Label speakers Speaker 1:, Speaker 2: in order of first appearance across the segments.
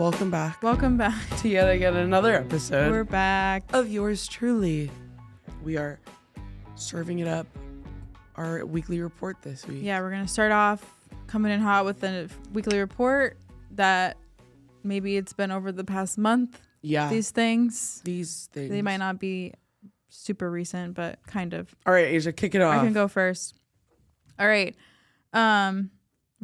Speaker 1: Welcome back.
Speaker 2: Welcome back
Speaker 1: to yet again another episode.
Speaker 2: We're back.
Speaker 1: Of yours truly. We are serving it up our weekly report this week.
Speaker 2: Yeah, we're going to start off coming in hot with a weekly report that maybe it's been over the past month.
Speaker 1: Yeah.
Speaker 2: These things.
Speaker 1: They
Speaker 2: might not be super recent, but kind of.
Speaker 1: All right, Asia, kick it off.
Speaker 2: I can go first. All right.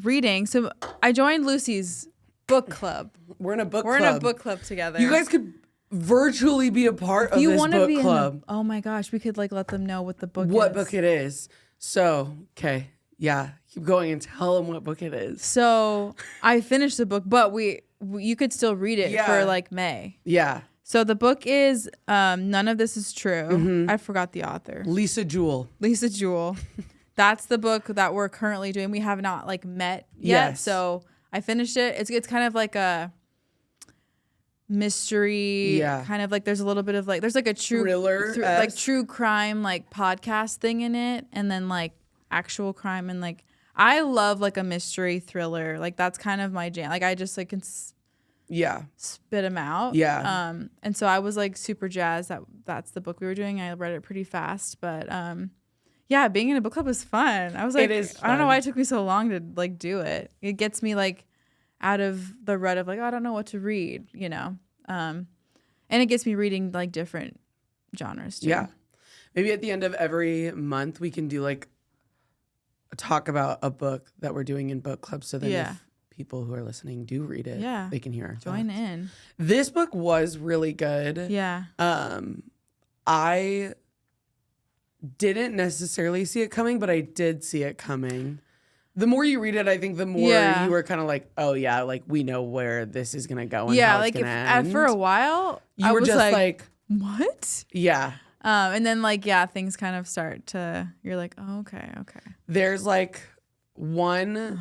Speaker 2: Reading. So I joined Lucy's book club.
Speaker 1: We're in a book
Speaker 2: club together.
Speaker 1: You guys could virtually be a part of this book club.
Speaker 2: Oh my gosh, we could let them know what the book is.
Speaker 1: What book it is. So, okay. Yeah. Keep going and tell them what book it is.
Speaker 2: So I finished the book, but you could still read it for May.
Speaker 1: Yeah.
Speaker 2: So the book is None of This Is True. Mm-hmm. I forgot the author.
Speaker 1: Lisa Jewell.
Speaker 2: That's the book that we're currently doing. We have not met yet.
Speaker 1: Yes.
Speaker 2: So I finished it. It's kind of like a mystery.
Speaker 1: Yeah.
Speaker 2: Kind of there's a little bit of there's a true
Speaker 1: thriller,
Speaker 2: true crime podcast thing in it, and then actual crime, and I love a mystery thriller. That's kind of my jam. I just can spit them out.
Speaker 1: Yeah.
Speaker 2: And so I was super jazzed that's the book we were doing. I read it pretty fast, but yeah, being in a book club was fun. I was
Speaker 1: it is fun.
Speaker 2: I don't know why it took me so long to do it. It gets me out of the rut of I don't know what to read, and it gets me reading different genres too.
Speaker 1: Yeah. Maybe at the end of every month we can do talk about a book that we're doing in book club, so then if people who are listening do read it, they can hear our
Speaker 2: join
Speaker 1: thoughts.
Speaker 2: In.
Speaker 1: This book was really good.
Speaker 2: Yeah.
Speaker 1: I didn't necessarily see it coming, but I did see it coming. The more you read it, I think the more you were kind of oh yeah, we know where this is gonna go and how it's gonna end.
Speaker 2: For a while
Speaker 1: you were just
Speaker 2: what?
Speaker 1: Yeah.
Speaker 2: And then things kind of start to, you're oh, okay.
Speaker 1: There's one,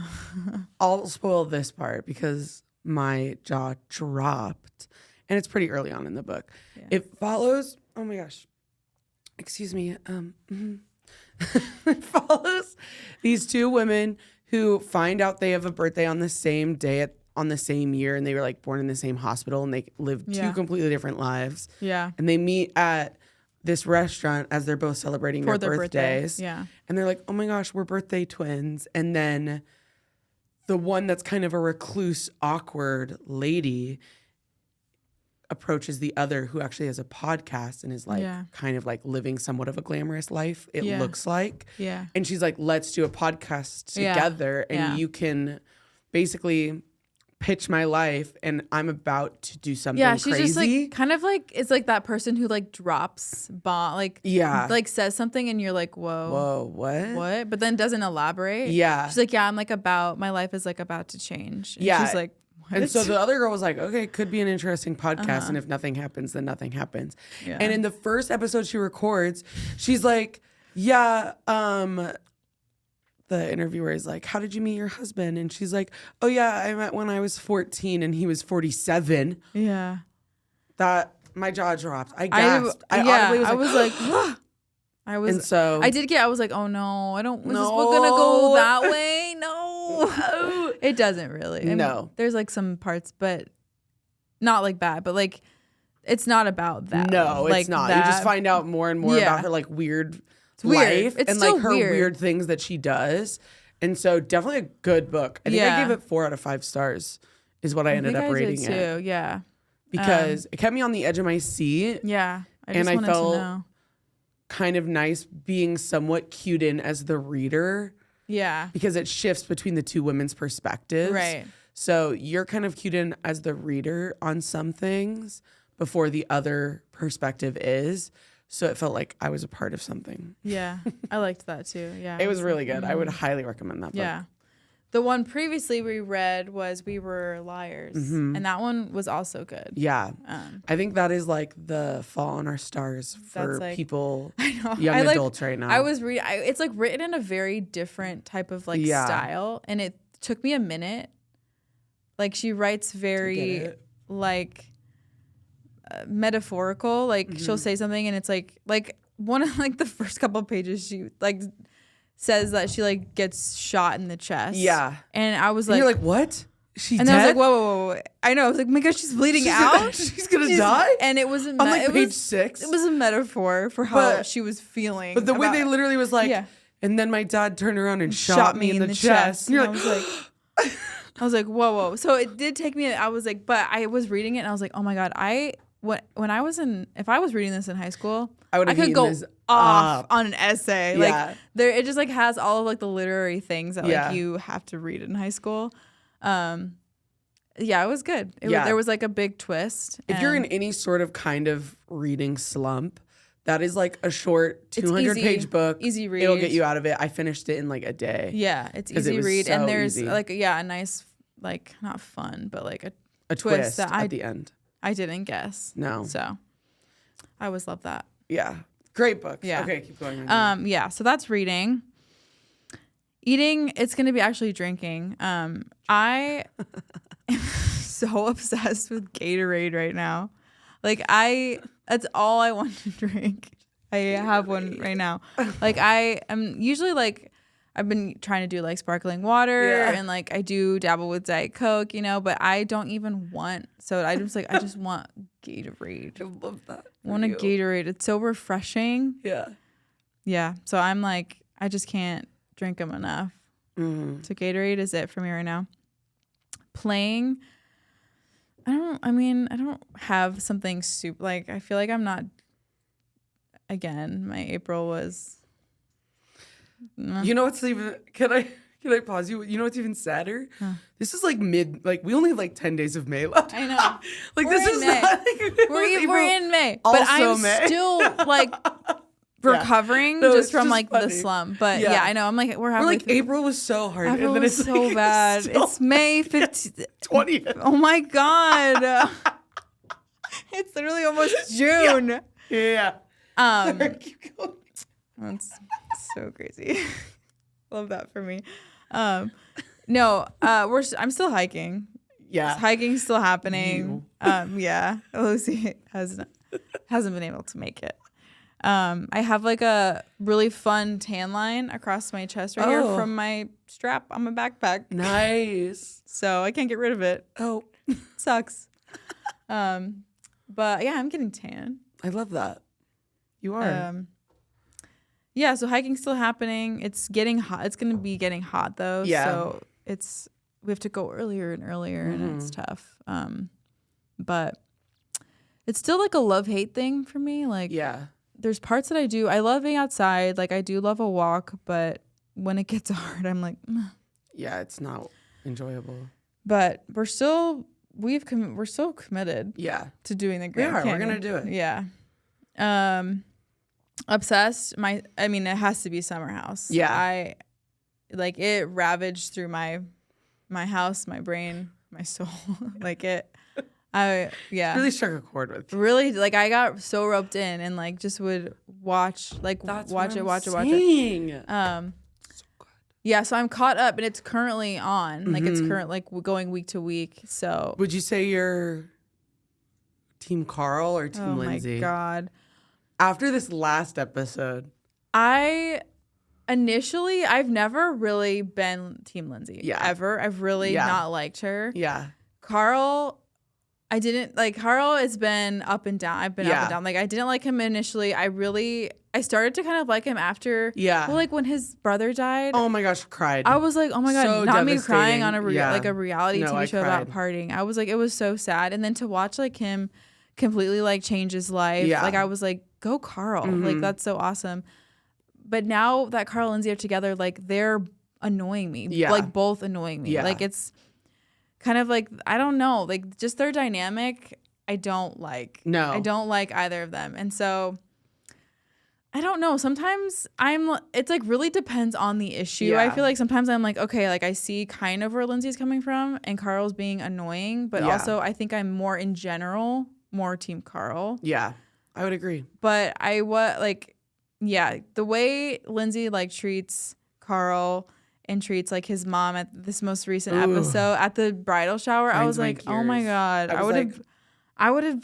Speaker 1: I'll spoil this part because my jaw dropped, and it's pretty early on in the book. Yeah. It follows, oh my gosh, excuse me. It follows these two women who find out they have a birthday on the same day on the same year, and they were born in the same hospital, and they live two completely different lives.
Speaker 2: Yeah.
Speaker 1: And they meet at this restaurant as they're both celebrating their birthdays.
Speaker 2: Yeah.
Speaker 1: And they're oh my gosh, we're birthday twins. And then the one that's kind of a recluse, awkward lady approaches the other who actually has a podcast and is kind of living somewhat of a glamorous life, it looks like.
Speaker 2: Yeah.
Speaker 1: And she's let's do a podcast together and you can basically pitch my life, and I'm about to do something crazy.
Speaker 2: Yeah, she's just kind of it's that person who drops bomb, says something and you're whoa, what? But then doesn't elaborate.
Speaker 1: Yeah.
Speaker 2: She's I'm about, my life is about to change. And she's what?
Speaker 1: And so the other girl was okay, could be an interesting podcast, and if nothing happens, then nothing happens. Yeah. And in the first episode she records, she's the interviewer is how did you meet your husband? And she's oh yeah, I met when I was 14 and he was 47.
Speaker 2: Yeah.
Speaker 1: That, my jaw dropped. I gasped. I was and so
Speaker 2: I did I was oh no, is this book gonna go that way? No. It doesn't really.
Speaker 1: No.
Speaker 2: There's some parts, but not bad, but it's not about that.
Speaker 1: No, it's not.
Speaker 2: That.
Speaker 1: You just find out more and more about her weird
Speaker 2: life
Speaker 1: and
Speaker 2: still
Speaker 1: her weird things that she does. And so definitely a good book. I think I gave it 4 out of 5 stars is what I ended up rating it.
Speaker 2: Too. Yeah.
Speaker 1: Because it kept me on the edge of my seat.
Speaker 2: Yeah.
Speaker 1: I felt kind of nice being somewhat cued in as the reader.
Speaker 2: Yeah.
Speaker 1: Because it shifts between the two women's perspectives.
Speaker 2: Right.
Speaker 1: So you're kind of cued in as the reader on some things before the other perspective is. So it felt like I was a part of something.
Speaker 2: Yeah. I liked that too. Yeah.
Speaker 1: It was really good. I would highly recommend that book.
Speaker 2: Yeah. The one previously we read was We Were Liars. Mm-hmm. And that one was also good.
Speaker 1: Yeah. I think that is the fall on our stars for people, young adults right now.
Speaker 2: I was reading, it's written in a very different type of style. And it took me a minute. She writes very metaphorical. She'll say something and it's one of the first couple of pages she says that she gets shot in the chest.
Speaker 1: Yeah.
Speaker 2: And I was
Speaker 1: and you're what?
Speaker 2: And I was like, whoa. I know. I was like, oh my gosh, she's bleeding out.
Speaker 1: She's gonna die.
Speaker 2: And it was
Speaker 1: on like page 6.
Speaker 2: It was a metaphor for how she was feeling.
Speaker 1: But the way they literally was like, and then my dad turned around and shot me in the chest. And
Speaker 2: I was like, whoa. So it did take me. I was like, but I was reading it and I was like, oh my god, if I was reading this in high school, I could go off on an essay. Like it just like has all of like the literary things that like you have to read in high school. It was good. There was like a big twist.
Speaker 1: If you're in any sort of kind of reading slump, that is like a short 200-page book.
Speaker 2: Easy read.
Speaker 1: It'll get you out of it. I finished it in like a day.
Speaker 2: Yeah, it's easy read. So and there's like a nice, like not fun, but like a twist that
Speaker 1: at the end.
Speaker 2: I didn't guess.
Speaker 1: No.
Speaker 2: So I always love that.
Speaker 1: Yeah. Great book.
Speaker 2: Yeah.
Speaker 1: Okay, keep going.
Speaker 2: So that's reading. Eating, it's going to be actually drinking. I am so obsessed with Gatorade right now. Like that's all I want to drink. I have one right now. Like I am usually like, I've been trying to do like sparkling water and like I do dabble with Diet Coke, but I don't even want soda. I just want Gatorade.
Speaker 1: I love that.
Speaker 2: I want a Gatorade. It's so refreshing.
Speaker 1: Yeah.
Speaker 2: Yeah. So I'm like, I just can't drink them enough. Mm-hmm. So Gatorade is it for me right now. Playing. I don't have something super, like, I feel like I'm not, again, my April was.
Speaker 1: You know what's even, can I pause you? You know what's even sadder? Huh. This is like we only have like 10 days of May left.
Speaker 2: I know.
Speaker 1: Like we're this is May. Not.
Speaker 2: We're in May. But I'm May. Still like recovering just from like funny. The slump. But I know. I'm like, we're like
Speaker 1: April was so hard.
Speaker 2: April
Speaker 1: and then
Speaker 2: was
Speaker 1: it's
Speaker 2: so bad. It's May 15th.
Speaker 1: 20th.
Speaker 2: Oh my God. It's literally almost June.
Speaker 1: Yeah.
Speaker 2: Sorry, keep going. That's so crazy. Love that for me. No, I'm still hiking.
Speaker 1: Yeah.
Speaker 2: Hiking's still happening. Lucy hasn't been able to make it. I have like a really fun tan line across my chest right here from my strap on my backpack.
Speaker 1: Nice.
Speaker 2: So I can't get rid of it.
Speaker 1: Oh,
Speaker 2: sucks. But yeah, I'm getting tan.
Speaker 1: I love that. You are.
Speaker 2: Yeah, so hiking's still happening. It's getting hot. It's going to be getting hot though. Yeah. So we have to go earlier and earlier, and it's tough. But it's still like a love-hate thing for me. Like, there's parts that I do. I love being outside. Like, I do love a walk, but when it gets hard, I'm like,
Speaker 1: yeah, it's not enjoyable.
Speaker 2: But we're still committed.
Speaker 1: Yeah.
Speaker 2: To doing the Grand Canyon.
Speaker 1: We're gonna do it.
Speaker 2: Yeah. Obsessed. It has to be Summer House.
Speaker 1: Yeah.
Speaker 2: It ravaged through my house, my brain, my soul.
Speaker 1: Really struck a chord with you.
Speaker 2: Really, like I got so roped in and like just would watch it. So good. Yeah, so I'm caught up and it's currently on. Mm-hmm. Like it's going week to week. So
Speaker 1: would you say you're Team Carl or Team Lindsay?
Speaker 2: Oh my God.
Speaker 1: After this last episode,
Speaker 2: I've never really been Team Lindsay. Yeah. Ever. I've really not liked her.
Speaker 1: Yeah.
Speaker 2: Carl, I didn't like. Carl has been up and down. I've been up and down. Like I didn't like him initially. I started to kind of like him after.
Speaker 1: Yeah.
Speaker 2: Well, like when his brother died.
Speaker 1: Oh my gosh, cried.
Speaker 2: I was like, oh my God,
Speaker 1: so
Speaker 2: not me crying on a reality TV show
Speaker 1: cried.
Speaker 2: about partying. I was like, it was so sad. And then to watch like him completely like change his life. Yeah. Like I was like, go Carl. Mm-hmm. Like that's so awesome. But now that Carl and Lindsay are together, like they're annoying me. Yeah. Like both annoying me. Yeah. Like it's kind of like, I don't know, like just their dynamic, I don't like.
Speaker 1: No.
Speaker 2: I don't like either of them. And so I don't know. Sometimes it's like really depends on the issue. Yeah. I feel like sometimes I'm like, okay, like I see kind of where Lindsay's coming from and Carl's being annoying, but also I think I'm more in general, more Team Carl.
Speaker 1: Yeah, I would agree.
Speaker 2: But the way Lindsay like treats Carl and treats like his mom at this most recent episode at the bridal shower, I was like, oh my God, I would have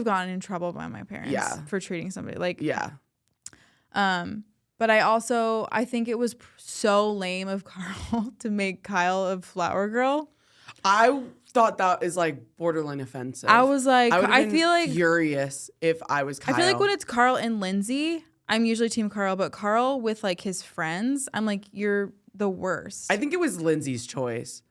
Speaker 2: gotten in trouble by my parents for treating somebody like but I think it was so lame of Carl to make Kyle a flower girl.
Speaker 1: I thought that is like borderline offensive.
Speaker 2: I was like, I feel like
Speaker 1: furious if I was Kyle.
Speaker 2: I feel like when it's Carl and Lindsay, I'm usually team Carl, but Carl with like his friends, I'm like, you're the worst.
Speaker 1: I think it was Lindsay's choice.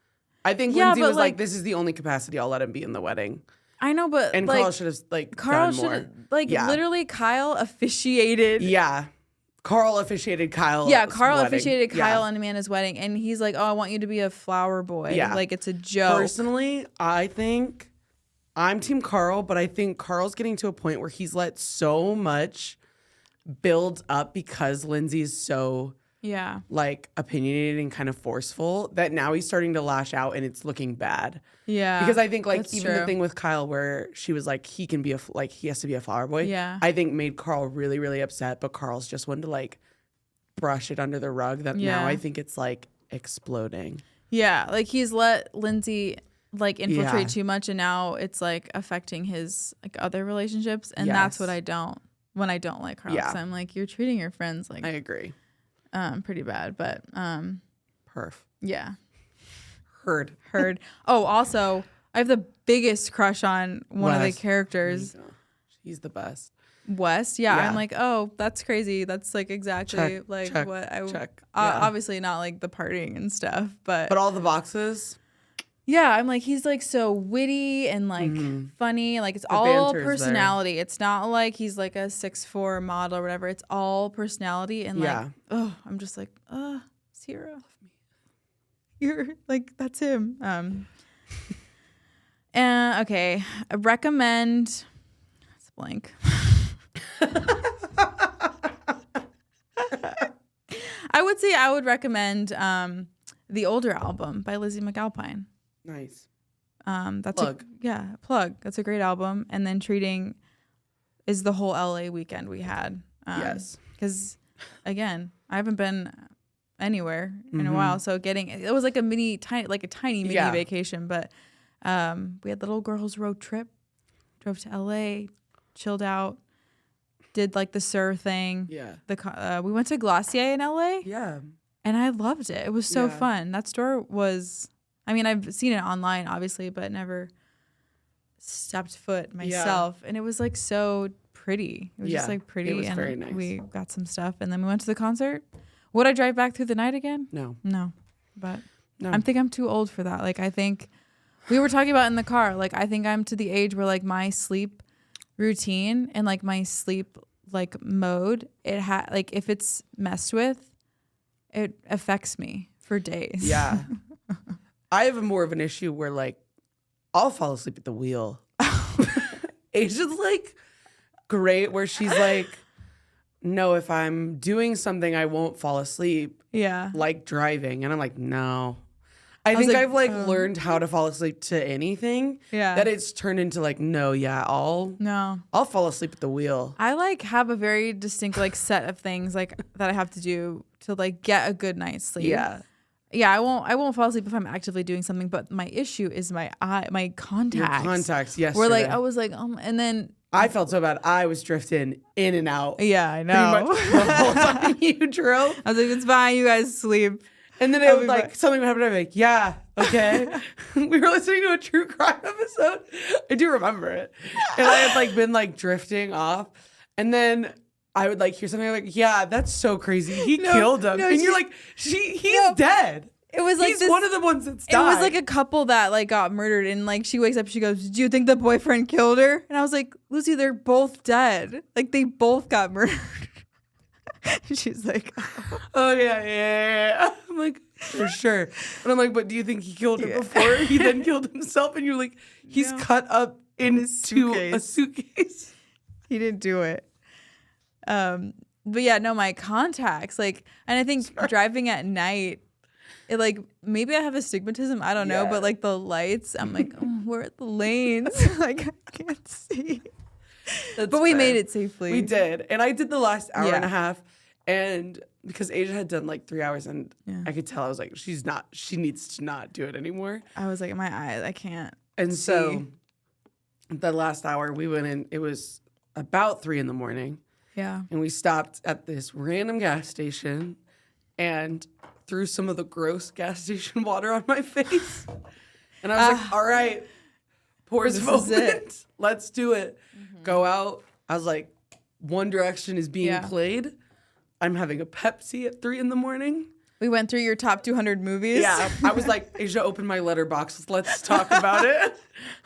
Speaker 1: I think Lindsay was like, this is the only capacity I'll let him be in the wedding.
Speaker 2: I know, but
Speaker 1: and
Speaker 2: like,
Speaker 1: Carl should have like
Speaker 2: Carl
Speaker 1: done more.
Speaker 2: Literally Kyle officiated.
Speaker 1: Yeah. Carl officiated Kyle.
Speaker 2: Yeah, Carl
Speaker 1: wedding.
Speaker 2: officiated Kyle and Amanda's wedding, and he's like, "Oh, I want you to be a flower boy."
Speaker 1: Yeah,
Speaker 2: like it's a joke.
Speaker 1: Personally, I think I'm team Carl, but I think Carl's getting to a point where he's let so much build up because Lindsay's so like opinionated and kind of forceful that now he's starting to lash out and it's looking bad.
Speaker 2: Yeah,
Speaker 1: because I think like even
Speaker 2: true.
Speaker 1: the thing with Kyle where she was like he has to be a flower boy.
Speaker 2: Yeah,
Speaker 1: I think made Carl really really upset, but Carl's just wanted to like brush it under the rug. That now I think it's like exploding. Yeah,
Speaker 2: like he's let Lindsay like infiltrate too much, and now it's like affecting his like other relationships, and that's what I don't like Carl. Yeah, I'm like, you're treating your friends like
Speaker 1: I agree.
Speaker 2: Pretty bad, but
Speaker 1: perf.
Speaker 2: Yeah.
Speaker 1: Heard.
Speaker 2: Oh, also, I have the biggest crush on one of the characters.
Speaker 1: Oh, he's the best.
Speaker 2: West, yeah. I'm like, oh, that's crazy. That's like exactly
Speaker 1: check,
Speaker 2: what I
Speaker 1: check.
Speaker 2: Obviously not like the partying and stuff, but
Speaker 1: all the boxes.
Speaker 2: Yeah, I'm like, he's like so witty and like funny. Like it's all personality. It's not like he's like a 6'4" model or whatever. It's all personality and like, oh, I'm just like, Sierra, you're like, that's him. And okay, I recommend. It's blank. I would say I would recommend the older album by Lizzie McAlpine.
Speaker 1: Nice.
Speaker 2: That's
Speaker 1: plug.
Speaker 2: Plug. That's a great album. And then Treating is the whole LA weekend we had.
Speaker 1: Yes.
Speaker 2: Because again, I haven't been anywhere in a while, so it was like a tiny mini vacation. But we had the little girls' road trip, drove to LA, chilled out, did like the Sur thing. Yeah. We went to Glacier in LA.
Speaker 1: Yeah.
Speaker 2: And I loved it. It was so fun. That store was. I mean, I've seen it online, obviously, but never stepped foot myself. And it was like so pretty. It was just like pretty.
Speaker 1: It was
Speaker 2: and
Speaker 1: very nice.
Speaker 2: We got some stuff, and then we went to the concert. Would I drive back through the night again?
Speaker 1: No.
Speaker 2: But I think I'm too old for that. Like, I think we were talking about in the car. Like, I think I'm to the age where like my sleep routine and like my sleep like mode, like if it's messed with, it affects me for days.
Speaker 1: Yeah. I have more of an issue where like I'll fall asleep at the wheel. Asia's like great where she's like, no, if I'm doing something, I won't fall asleep.
Speaker 2: Yeah.
Speaker 1: Like driving. And I'm like, no. I think I've like learned how to fall asleep to anything.
Speaker 2: Yeah.
Speaker 1: That it's turned into like, I'll fall asleep at the wheel.
Speaker 2: I like have a very distinct like set of things like that I have to do to like get a good night's sleep.
Speaker 1: Yeah.
Speaker 2: Yeah, I won't fall asleep if I'm actively doing something, but my issue is my contacts. Your
Speaker 1: contacts, yes.
Speaker 2: Where like I was like, and then
Speaker 1: I felt so bad. I was drifting in and out.
Speaker 2: Yeah, I know.
Speaker 1: Pretty much the whole time you drove.
Speaker 2: I was like, it's fine, you guys sleep.
Speaker 1: And then it would like something would happen. I'd be like, yeah, okay. We were listening to a true crime episode. I do remember it. And I had like been like drifting off. And then I would like hear something like, yeah, that's so crazy. He killed him. And you're like, he's dead.
Speaker 2: It was like
Speaker 1: he's one of the ones that's died.
Speaker 2: It was like a couple that like got murdered, and like she wakes up, she goes, "Do you think the boyfriend killed her?" And I was like, "Lucy, they're both dead. Like they both got murdered." She's like,
Speaker 1: "Oh yeah." I'm like, "For sure." But I'm like, "But do you think he killed her before he then killed himself?" And you're like, "He's cut up into a suitcase."
Speaker 2: He didn't do it. But yeah, no, my contacts, like, and I think driving at night, it like, maybe I have astigmatism, I don't know, but like the lights, I'm like, where are the lanes? Like, I can't see. But we made it safely.
Speaker 1: We did. And I did the last hour and a half. And because Asia had done like 3 hours, and I could tell, I was like, she needs to not do it anymore.
Speaker 2: I was like, in my eyes, I can't.
Speaker 1: And so the last hour we went in, it was about 3 a.m.
Speaker 2: Yeah.
Speaker 1: And we stopped at this random gas station and threw some of the gross gas station water on my face. And I was like, all right, pores have opened. Let's do it. Mm-hmm. Go out. I was like, One Direction is being played. I'm having a Pepsi at 3 a.m.
Speaker 2: We went through your top 200 movies.
Speaker 1: Yeah. I was like, Asia, open my letterbox. Let's talk about it.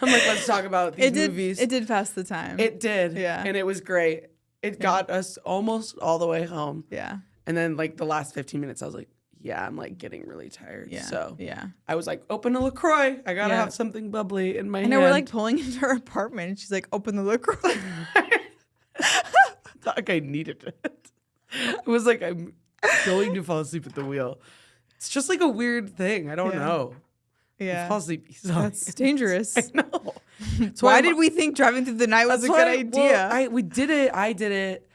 Speaker 1: I'm like, let's talk about these movies.
Speaker 2: It did pass the time.
Speaker 1: It did. Yeah. And it was great. It got us almost all the way home.
Speaker 2: Yeah.
Speaker 1: And then like the last 15 minutes, I was like, yeah, I'm like getting really tired.
Speaker 2: Yeah.
Speaker 1: So
Speaker 2: yeah.
Speaker 1: I was like, open a LaCroix. I got to have something bubbly in my hand.
Speaker 2: And we're like pulling into her apartment. And she's like, open the LaCroix.
Speaker 1: Like I needed it. It was like, I'm going to fall asleep at the wheel. It's just like a weird thing. I don't know.
Speaker 2: Yeah.
Speaker 1: I fall asleep easily.
Speaker 2: That's dangerous.
Speaker 1: I know.
Speaker 2: So why did we think driving through the night was a good idea?
Speaker 1: Well, we did it. I did it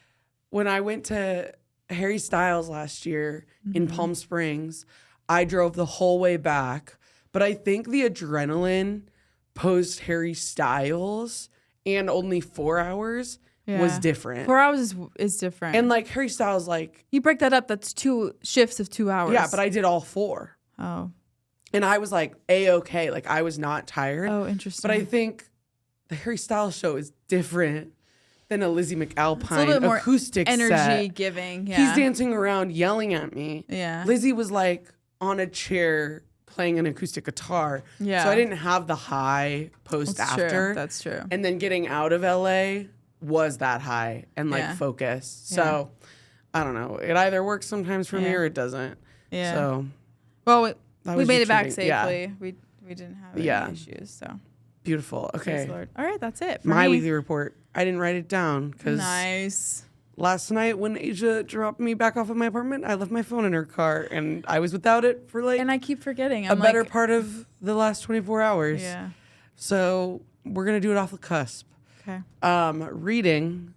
Speaker 1: when I went to Harry Styles last year in Palm Springs. I drove the whole way back. But I think the adrenaline post Harry Styles and only 4 hours was different.
Speaker 2: 4 hours is different.
Speaker 1: And like Harry Styles, like
Speaker 2: you break that up, that's 2 shifts of 2 hours.
Speaker 1: Yeah, but I did all 4.
Speaker 2: Oh.
Speaker 1: And I was like A-okay. Like I was not tired.
Speaker 2: Oh, interesting.
Speaker 1: But I think the Harry Styles show is different than a Lizzie McAlpine
Speaker 2: it's a little bit more
Speaker 1: acoustic
Speaker 2: energy
Speaker 1: set.
Speaker 2: Giving. Yeah.
Speaker 1: He's dancing around, yelling at me.
Speaker 2: Yeah.
Speaker 1: Lizzie was like on a chair playing an acoustic guitar.
Speaker 2: Yeah.
Speaker 1: So I didn't have the high post after.
Speaker 2: True. That's true.
Speaker 1: And then getting out of LA was that high and like focused. So I don't know. It either works sometimes for me or it doesn't.
Speaker 2: Yeah.
Speaker 1: So
Speaker 2: well, we made it back safely. Yeah. We didn't have any issues. So
Speaker 1: beautiful. Okay.
Speaker 2: Lord. All right, that's it.
Speaker 1: My weekly report. I didn't write it down because
Speaker 2: nice.
Speaker 1: Last night when Asia dropped me back off at my apartment, I left my phone in her car and I was without it for like
Speaker 2: and I keep forgetting.
Speaker 1: I'm better part of the last 24 hours.
Speaker 2: Yeah.
Speaker 1: So we're gonna do it off the cusp.
Speaker 2: Okay.
Speaker 1: Reading,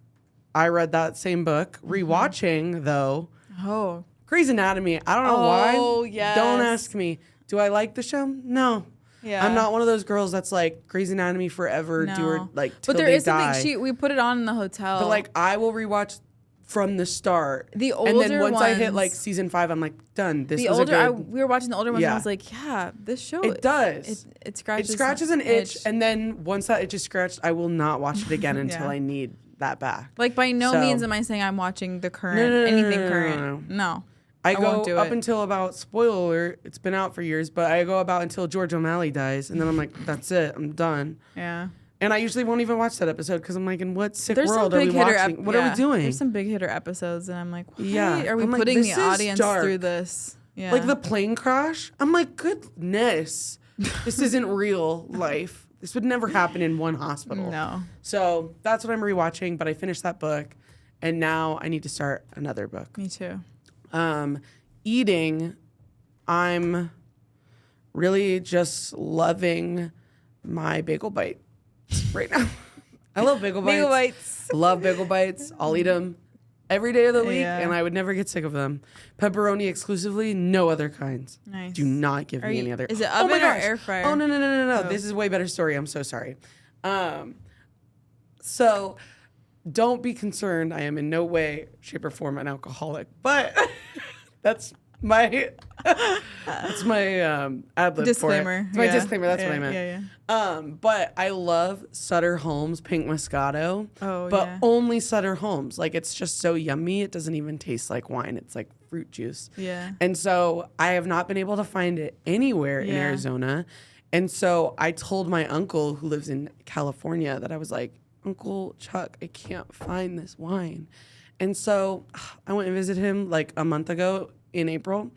Speaker 1: I read that same book. Rewatching though.
Speaker 2: Oh.
Speaker 1: Grey's Anatomy. I don't know why.
Speaker 2: Oh yes.
Speaker 1: Don't ask me. Do I like the show? No.
Speaker 2: Yeah.
Speaker 1: I'm not one of those girls that's like Grey's Anatomy forever.
Speaker 2: No.
Speaker 1: Do her like till
Speaker 2: but there
Speaker 1: they
Speaker 2: is
Speaker 1: die.
Speaker 2: something we put it on in the hotel.
Speaker 1: But like I will rewatch from the start.
Speaker 2: The older
Speaker 1: and then once
Speaker 2: ones,
Speaker 1: I hit like season 5, I'm like done. This
Speaker 2: the
Speaker 1: was
Speaker 2: older,
Speaker 1: a good.
Speaker 2: we were watching the older ones, and I was like, yeah, this show.
Speaker 1: It does.
Speaker 2: It scratches.
Speaker 1: It scratches an itch, and then once that itch is scratched, I will not watch it again until I need that back.
Speaker 2: Like by no means am I saying I'm watching the current anything current. No.
Speaker 1: I go up until about, spoiler alert, it's been out for years, but I go about until George O'Malley dies, and then I'm like, that's it, I'm done.
Speaker 2: Yeah.
Speaker 1: And I usually won't even watch that episode because I'm like, in what sick world are we watching? What are we doing?
Speaker 2: There's some big hitter episodes, and I'm like, why are we putting the audience through this? Yeah.
Speaker 1: Like the plane crash, I'm like, goodness, this isn't real life. This would never happen in one hospital.
Speaker 2: No.
Speaker 1: So that's what I'm rewatching, but I finished that book, and now I need to start another book.
Speaker 2: Me too.
Speaker 1: Eating, I'm really just loving my bagel bite right now. I love bagel bites.
Speaker 2: Bagel bites.
Speaker 1: Love bagel bites. I'll eat them every day of the week, and I would never get sick of them. Pepperoni exclusively, no other kinds.
Speaker 2: Nice.
Speaker 1: Do not give me any other.
Speaker 2: Is it oven or air fryer?
Speaker 1: Oh, no. Oh. This is a way better story. I'm so sorry. So don't be concerned. I am in no way, shape, or form an alcoholic, but that's my ad-lib
Speaker 2: disclaimer.
Speaker 1: For it. It's my disclaimer. That's what I meant.
Speaker 2: Yeah.
Speaker 1: But I love Sutter Homes Pink Moscato.
Speaker 2: Oh,
Speaker 1: but only Sutter Homes. Like it's just so yummy. It doesn't even taste like wine. It's like fruit juice.
Speaker 2: Yeah.
Speaker 1: And so I have not been able to find it anywhere in Arizona. And so I told my uncle who lives in California that I was like, Uncle Chuck, I can't find this wine. And so I went and visited him like a month ago in April,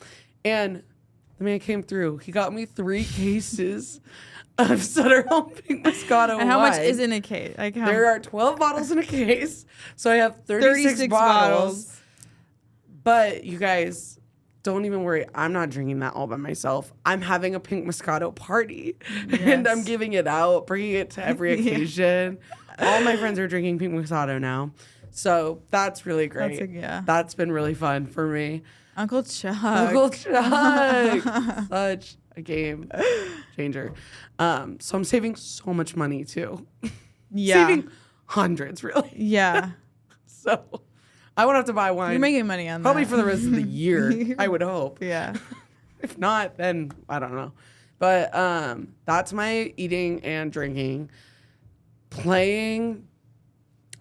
Speaker 1: and the man came through. He got me 3 cases of Sutter Home Pink Moscato wine.
Speaker 2: And how much is in a case? Like
Speaker 1: there are 12 bottles in a case, so I have 36 bottles. But you guys, don't even worry. I'm not drinking that all by myself. I'm having a Pink Moscato party, and I'm giving it out, bringing it to every occasion. All my friends are drinking Pink Moscato now. So that's really great. That's been really fun for me.
Speaker 2: Uncle Chuck.
Speaker 1: Uncle Chuck. Such a game changer. So I'm saving so much money too.
Speaker 2: Yeah.
Speaker 1: Saving hundreds, really.
Speaker 2: Yeah.
Speaker 1: So I won't have to buy wine.
Speaker 2: You're making money on
Speaker 1: probably
Speaker 2: that.
Speaker 1: for the rest of the year, I would hope.
Speaker 2: Yeah.
Speaker 1: If not, then I don't know. But that's my eating and drinking. Playing,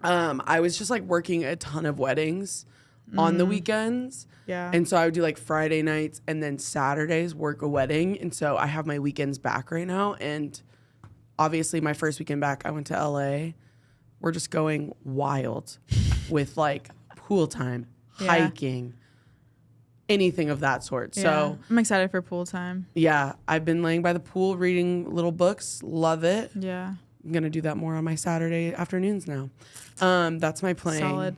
Speaker 1: I was just like working a ton of weddings on the weekends.
Speaker 2: Yeah.
Speaker 1: And so I would do like Friday nights and then Saturdays work a wedding. And so I have my weekends back right now. And obviously my first weekend back, I went to LA. We're just going wild with like pool time, hiking, anything of that sort.
Speaker 2: Yeah.
Speaker 1: So
Speaker 2: I'm excited for pool time.
Speaker 1: yeah, I've been laying by the pool reading little books. Love it.
Speaker 2: Yeah.
Speaker 1: I'm going to do that more on my Saturday afternoons now. That's my playing.
Speaker 2: Solid.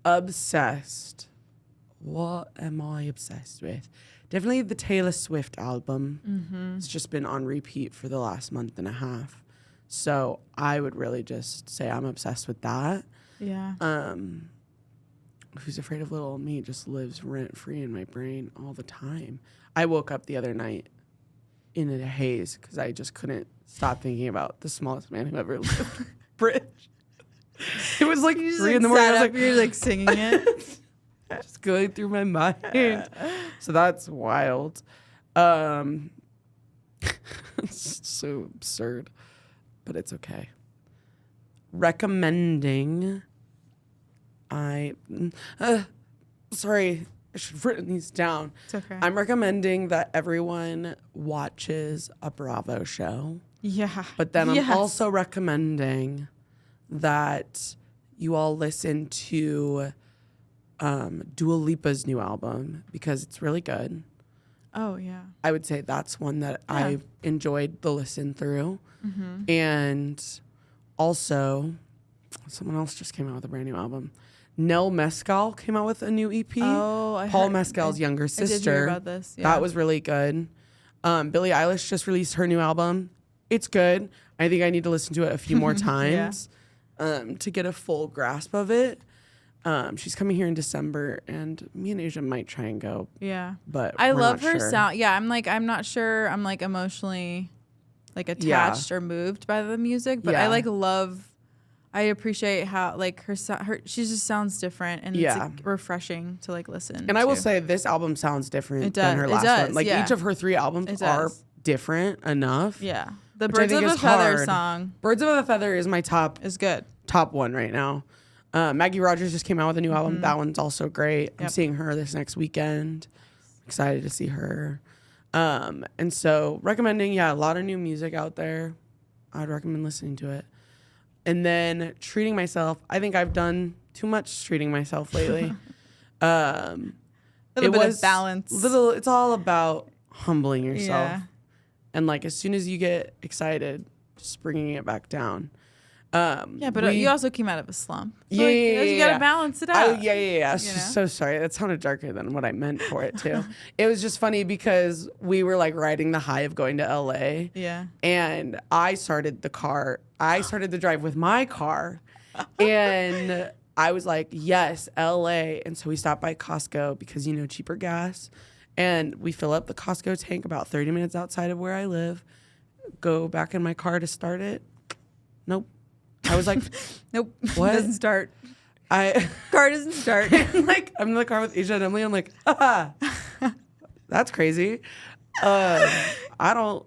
Speaker 1: Obsessed. What am I obsessed with? Definitely the Taylor Swift album.
Speaker 2: Mm-hmm.
Speaker 1: It's just been on repeat for the last month and a half. So I would really just say I'm obsessed with that.
Speaker 2: Yeah.
Speaker 1: Who's Afraid of Little Me just lives rent free in my brain all the time. I woke up the other night in a haze because I just couldn't stop thinking about The Smallest Man Who Ever Lived. Bridge. It was like 3 in the morning. I was like,
Speaker 2: you're like singing it.
Speaker 1: just going through my mind. So that's wild. It's so absurd, but it's okay. Recommending. Sorry, I should have written these down.
Speaker 2: It's okay.
Speaker 1: I'm recommending that everyone watches a Bravo show.
Speaker 2: Yeah.
Speaker 1: But then I'm also recommending that you all listen to Dua Lipa's new album because it's really good.
Speaker 2: Oh, yeah.
Speaker 1: I would say that's one that I enjoyed the listen through.
Speaker 2: Mm-hmm.
Speaker 1: And also, someone else just came out with a brand new album. Nell Mescal came out with a new EP.
Speaker 2: Oh,
Speaker 1: Paul Mescal's younger sister.
Speaker 2: I did hear about this. Yeah.
Speaker 1: That was really good. Billie Eilish just released her new album. It's good. I think I need to listen to it a few more times to get a full grasp of it. She's coming here in December, and me and Asia might try and go.
Speaker 2: Yeah,
Speaker 1: but
Speaker 2: I
Speaker 1: we're
Speaker 2: love
Speaker 1: not
Speaker 2: her
Speaker 1: sure.
Speaker 2: sound. Yeah, I'm not sure. I'm like emotionally, like attached or moved by the music, but I like love. I appreciate how like her she just sounds different, and it's like, refreshing to like listen.
Speaker 1: And I will say this album sounds different than her last one. Like each of her 3 albums are different enough.
Speaker 2: Yeah, the Birds of a Feather song.
Speaker 1: Birds of a Feather is my top one right now. Maggie Rogers just came out with a new album. That one's also great. I'm seeing her this next weekend. Excited to see her. And so recommending, a lot of new music out there. I'd recommend listening to it. And then treating myself. I think I've done too much treating myself lately.
Speaker 2: Little bit of balance.
Speaker 1: It's all about humbling yourself. Yeah. And like as soon as you get excited, just bringing it back down.
Speaker 2: But you also came out of a slump. So
Speaker 1: you
Speaker 2: got to balance it out.
Speaker 1: So sorry. That sounded darker than what I meant for it too. It was just funny because we were like riding the high of going to LA.
Speaker 2: Yeah.
Speaker 1: And I started the drive with my car. And I was like, yes, LA. And so we stopped by Costco because, cheaper gas. And we fill up the Costco tank about 30 minutes outside of where I live. Go back in my car to start it. Nope. I was like,
Speaker 2: nope.
Speaker 1: What?
Speaker 2: Doesn't start.
Speaker 1: Car
Speaker 2: doesn't start.
Speaker 1: Like I'm in the car with Asia and Emily. I'm like, that's crazy. I don't.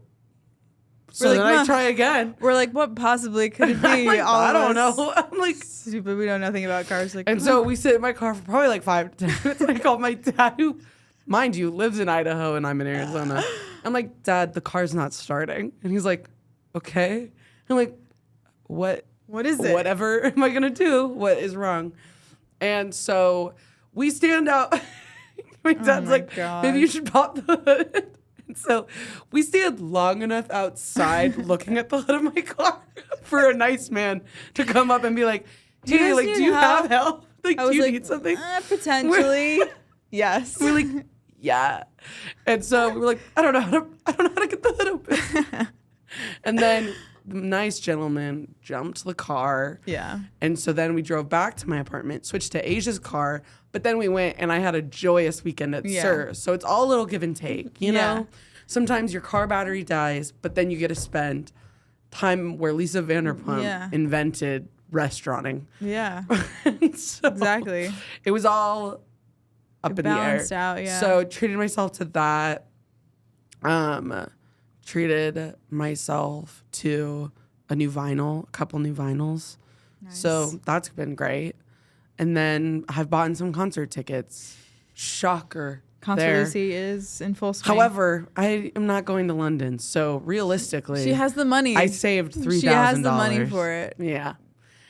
Speaker 1: So then I try again.
Speaker 2: We're like, what possibly could it be?
Speaker 1: Like, I don't know. I'm like,
Speaker 2: stupid. We know nothing about cars. Like,
Speaker 1: and so we sit in my car for probably like 5 to 10 minutes. And I called my dad, who, mind you, lives in Idaho and I'm in Arizona. I'm like, Dad, the car's not starting. And he's like, okay. I'm like, what is it? Whatever am I going to do? What is wrong? And so we stand out. My dad's like, maybe you should pop the hood. And so we stand long enough outside looking at the hood of my car for a nice man to come up and be like, hey, like, do you have help? Like, do you need something?
Speaker 2: Potentially. Yes.
Speaker 1: We're like, yeah. And so we were like, I don't know how to get the hood open. And then the nice gentleman jumped the car.
Speaker 2: Yeah.
Speaker 1: And so then we drove back to my apartment, switched to Asia's car, but then we went and I had a joyous weekend at SUR. So it's all a little give and take, you know? Sometimes your car battery dies, but then you get to spend time where Lisa Vanderpump invented restauranting.
Speaker 2: Yeah.
Speaker 1: So
Speaker 2: exactly.
Speaker 1: It was all up in the air.
Speaker 2: Balanced out, yeah.
Speaker 1: So treated myself to that. treated myself to a couple new vinyls. Nice. So that's been great. And then I've bought some concert tickets. Shocker.
Speaker 2: Concert Lucy is in full swing.
Speaker 1: However, I am not going to London. So realistically,
Speaker 2: she has the money.
Speaker 1: I saved $3,000.
Speaker 2: She has the money for it.
Speaker 1: Yeah.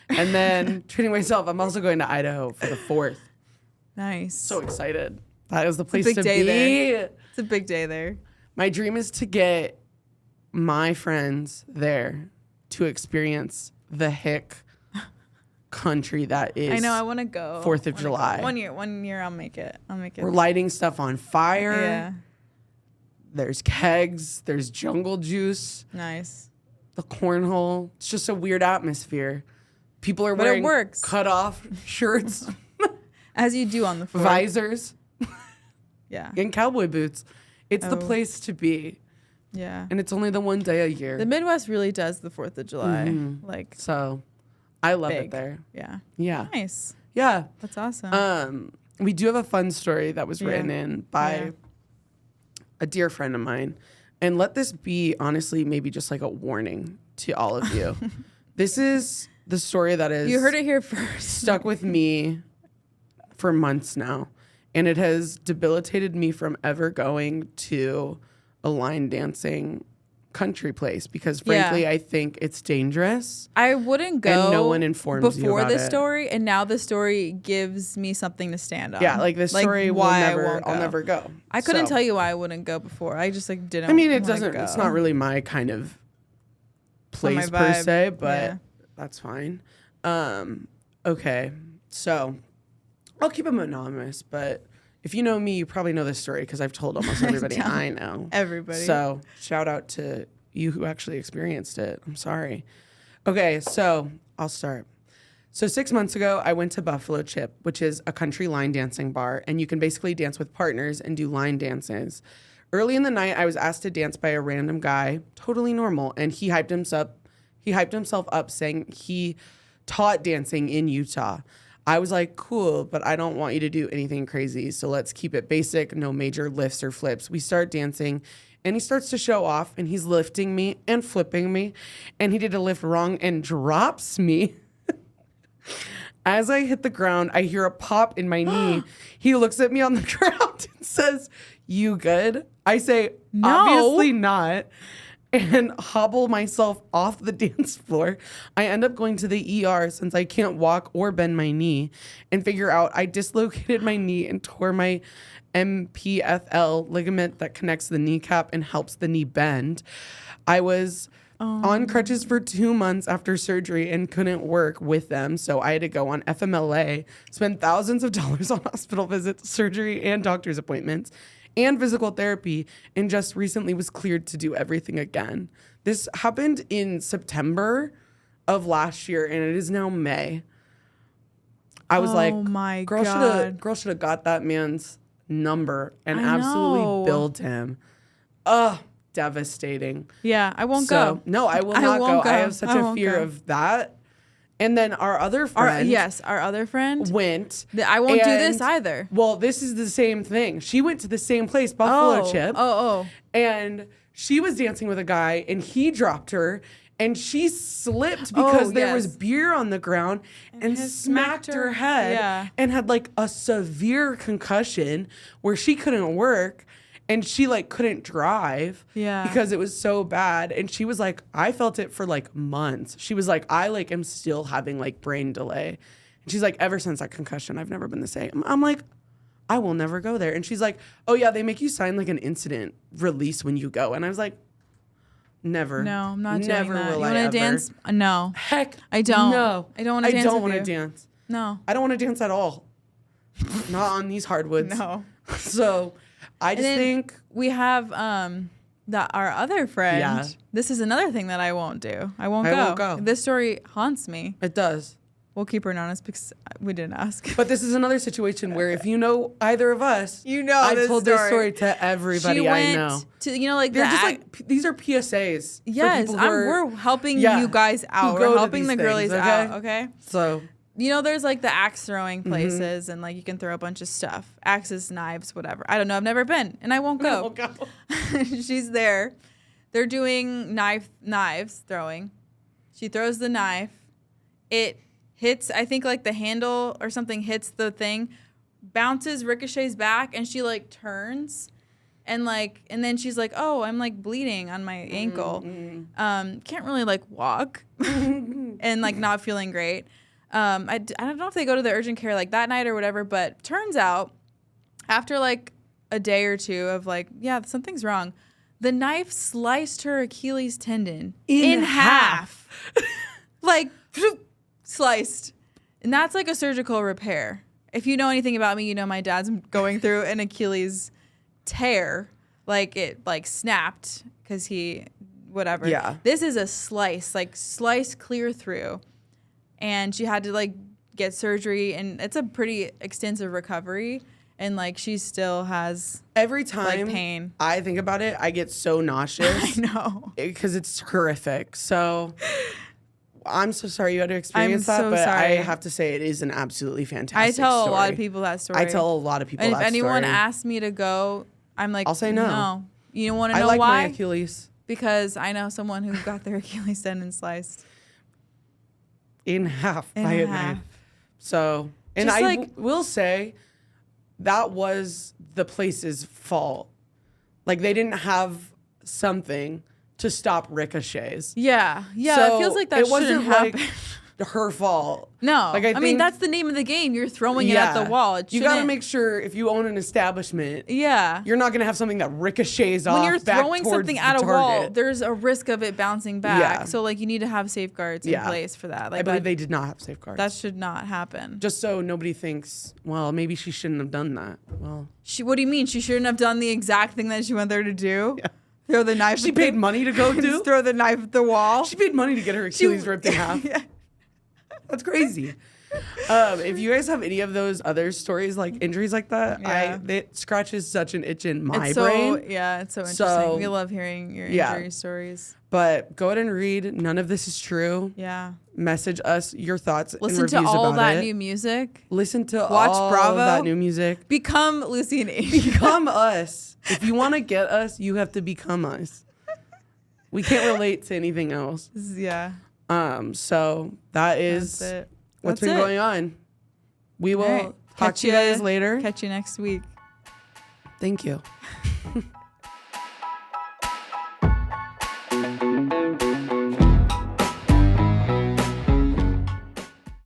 Speaker 1: And then treating myself, I'm also going to Idaho for the 4th.
Speaker 2: Nice.
Speaker 1: So excited. That is the place to
Speaker 2: be.
Speaker 1: There.
Speaker 2: It's a big day there.
Speaker 1: My dream is to get my friends there to experience the hick country that is.
Speaker 2: I know. I want to go.
Speaker 1: 4th of July.
Speaker 2: 1 year, I'll make it.
Speaker 1: We're lighting stuff on fire.
Speaker 2: Yeah.
Speaker 1: There's kegs. There's jungle juice.
Speaker 2: Nice.
Speaker 1: The cornhole. It's just a weird atmosphere. People are wearing cut off shirts.
Speaker 2: As you do on the floor.
Speaker 1: Visors.
Speaker 2: Yeah.
Speaker 1: And cowboy boots. It's the place to be.
Speaker 2: Yeah.
Speaker 1: And it's only the one day a year.
Speaker 2: The Midwest really does the 4th of July. Like,
Speaker 1: so I love it there.
Speaker 2: Yeah.
Speaker 1: Yeah.
Speaker 2: Nice.
Speaker 1: Yeah.
Speaker 2: That's awesome.
Speaker 1: We do have a fun story that was written in by a dear friend of mine. And let this be, honestly, maybe just like a warning to all of you. This is the story that is...
Speaker 2: You heard it here first.
Speaker 1: ...stuck with me for months now. And it has debilitated me from ever going to a line dancing country place because, frankly, I think it's dangerous.
Speaker 2: I wouldn't go
Speaker 1: and no one informs you
Speaker 2: before
Speaker 1: about
Speaker 2: this
Speaker 1: it.
Speaker 2: Story, and now the story gives me something to stand on.
Speaker 1: Yeah, like this story I'll never go.
Speaker 2: I couldn't tell you why I wouldn't go before. I just like didn't.
Speaker 1: I mean, it doesn't. Go. It's not really my kind of place per se, but that's fine. Okay, so I'll keep them anonymous, but if you know me, you probably know this story because I've told almost everybody I know.
Speaker 2: Everybody.
Speaker 1: So shout out to you who actually experienced it. I'm sorry. Okay, so I'll start. So 6 months ago, I went to Buffalo Chip, which is a country line dancing bar, and you can basically dance with partners and do line dances. Early in the night, I was asked to dance by a random guy, totally normal, and he hyped himself up saying he taught dancing in Utah. I was like, cool, but I don't want you to do anything crazy, so let's keep it basic, no major lifts or flips. We start dancing, and he starts to show off, and he's lifting me and flipping me, and he did a lift wrong and drops me. As I hit the ground, I hear a pop in my knee. He looks at me on the ground and says, "You good?" I say,
Speaker 2: "No.
Speaker 1: Obviously not," and hobble myself off the dance floor. I end up going to the ER since I can't walk or bend my knee and figure out I dislocated my knee and tore my MPFL ligament that connects the kneecap and helps the knee bend. I was on crutches for 2 months after surgery and couldn't work with them, so I had to go on FMLA, spend thousands of dollars on hospital visits, surgery, and doctor's appointments, and physical therapy, and just recently was cleared to do everything again. This happened in September of last year, and it is now May. I was girl should have got that man's number and absolutely billed him. Ugh, devastating.
Speaker 2: Yeah, I won't go.
Speaker 1: No, I will not go. I have such a fear of that. And then our other friend.
Speaker 2: Our other friend
Speaker 1: went.
Speaker 2: I won't do this either.
Speaker 1: Well, this is the same thing. She went to the same place, Buffalo Chip. And she was dancing with a guy, and he dropped her, and she slipped because there was beer on the ground and smacked her head and had like a severe concussion where she couldn't work. And she like couldn't drive because it was so bad. And she was like, I felt it for like months. She was like, I like am still having like brain delay. And she's like, ever since that concussion, I've never been the same. I'm like, I will never go there. And she's like, oh yeah, they make you sign like an incident release when you go. And I was like, never.
Speaker 2: No, I'm not doing that.
Speaker 1: Will
Speaker 2: you
Speaker 1: want
Speaker 2: to dance? No.
Speaker 1: Heck,
Speaker 2: I don't.
Speaker 1: No.
Speaker 2: I don't want to dance.
Speaker 1: I don't want to dance.
Speaker 2: No.
Speaker 1: I don't want to dance at all. Not on these hardwoods.
Speaker 2: No.
Speaker 1: So I just think
Speaker 2: we have our other friend. Yeah. This is another thing that I won't do. I won't go. This story haunts me.
Speaker 1: It does.
Speaker 2: We'll keep her anonymous because we didn't ask.
Speaker 1: But this is another situation where if you know either of us, I've told this story to everybody I know. These are PSAs.
Speaker 2: Yes, we're helping you guys out. We're helping the girlies out. Okay.
Speaker 1: So.
Speaker 2: There's like the axe throwing places and like you can throw a bunch of stuff. Axes, knives, whatever. I don't know. I've never been and I won't go. She's there. they're doing knives throwing. She throws the knife. It hits, I think like the handle or something hits the thing, bounces, ricochets back, and she like turns. And then she's like, oh, I'm like bleeding on my ankle. Can't really like walk and like not feeling great. I don't know if they go to the urgent care like that night or whatever, but turns out after like a day or two of like, yeah, something's wrong. The knife sliced her Achilles tendon in half. Like sliced. And that's like a surgical repair. If you know anything about me, you know my dad's going through an Achilles tear, like it like snapped because he whatever.
Speaker 1: Yeah.
Speaker 2: This is a slice clear through, and she had to like get surgery, and it's a pretty extensive recovery, and like she still has
Speaker 1: every time
Speaker 2: like pain.
Speaker 1: I think about it, I get so nauseous.
Speaker 2: I know
Speaker 1: because it's horrific. So I'm so sorry you had to experience that,
Speaker 2: so
Speaker 1: but
Speaker 2: sorry.
Speaker 1: I have to say it is an absolutely fantastic
Speaker 2: I tell
Speaker 1: story.
Speaker 2: a lot of people that story.
Speaker 1: I tell a lot of people
Speaker 2: and
Speaker 1: that
Speaker 2: if anyone
Speaker 1: story.
Speaker 2: asks me to go, I'm like,
Speaker 1: I'll say no.
Speaker 2: No. You don't want to know
Speaker 1: I like
Speaker 2: why?
Speaker 1: my Achilles.
Speaker 2: Because I know someone who got their Achilles tendon sliced
Speaker 1: In half
Speaker 2: in
Speaker 1: by a
Speaker 2: half.
Speaker 1: knife. So, and
Speaker 2: Just
Speaker 1: I
Speaker 2: like-
Speaker 1: will say that was the place's fault. Like they didn't have something to stop ricochets.
Speaker 2: Yeah,
Speaker 1: So
Speaker 2: it feels like that
Speaker 1: it
Speaker 2: shouldn't
Speaker 1: wasn't like
Speaker 2: happen.
Speaker 1: her fault.
Speaker 2: No,
Speaker 1: Like,
Speaker 2: I mean
Speaker 1: think-
Speaker 2: that's the name of the game. You're throwing it at the wall. It
Speaker 1: You got to
Speaker 2: shouldn't-
Speaker 1: make sure if you own an establishment,
Speaker 2: Yeah.
Speaker 1: you're not going to have something that ricochets off.
Speaker 2: When you're
Speaker 1: back
Speaker 2: throwing
Speaker 1: towards
Speaker 2: something
Speaker 1: the
Speaker 2: at a wall,
Speaker 1: target.
Speaker 2: there's a risk of it bouncing back.
Speaker 1: Yeah.
Speaker 2: So like you need to have safeguards in
Speaker 1: Yeah.
Speaker 2: place for that.
Speaker 1: I
Speaker 2: Like
Speaker 1: believe
Speaker 2: that,
Speaker 1: they did not have safeguards.
Speaker 2: that should not happen.
Speaker 1: Just so nobody thinks, well, maybe she shouldn't have done that. Well,
Speaker 2: What do you mean? She shouldn't have done the exact thing that she went there to do? Yeah. Throw the knife.
Speaker 1: she paid money to go do.
Speaker 2: Just throw the knife at the wall.
Speaker 1: She paid money to get her Achilles ripped in half.
Speaker 2: Yeah.
Speaker 1: That's crazy. If you guys have any of those other stories, like injuries like that,
Speaker 2: Yeah.
Speaker 1: it scratches such an itch in my
Speaker 2: It's
Speaker 1: brain.
Speaker 2: Yeah, it's so interesting.
Speaker 1: So-
Speaker 2: We love hearing your
Speaker 1: Yeah.
Speaker 2: injury stories.
Speaker 1: But go ahead and read. None of this is true.
Speaker 2: Yeah.
Speaker 1: Message us your thoughts and
Speaker 2: Listen
Speaker 1: reviews
Speaker 2: to all
Speaker 1: about
Speaker 2: that
Speaker 1: it.
Speaker 2: new music.
Speaker 1: Listen to
Speaker 2: Watch
Speaker 1: all
Speaker 2: Bravo.
Speaker 1: of that new music.
Speaker 2: Become Lucy and Amy.
Speaker 1: Become us. If you want to get us, you have to become us. We can't relate to anything else.
Speaker 2: Yeah.
Speaker 1: So that is
Speaker 2: That's it.
Speaker 1: what's
Speaker 2: That's
Speaker 1: been
Speaker 2: it.
Speaker 1: going on. We will
Speaker 2: All right.
Speaker 1: talk to you guys later.
Speaker 2: Catch you next week.
Speaker 1: Thank you.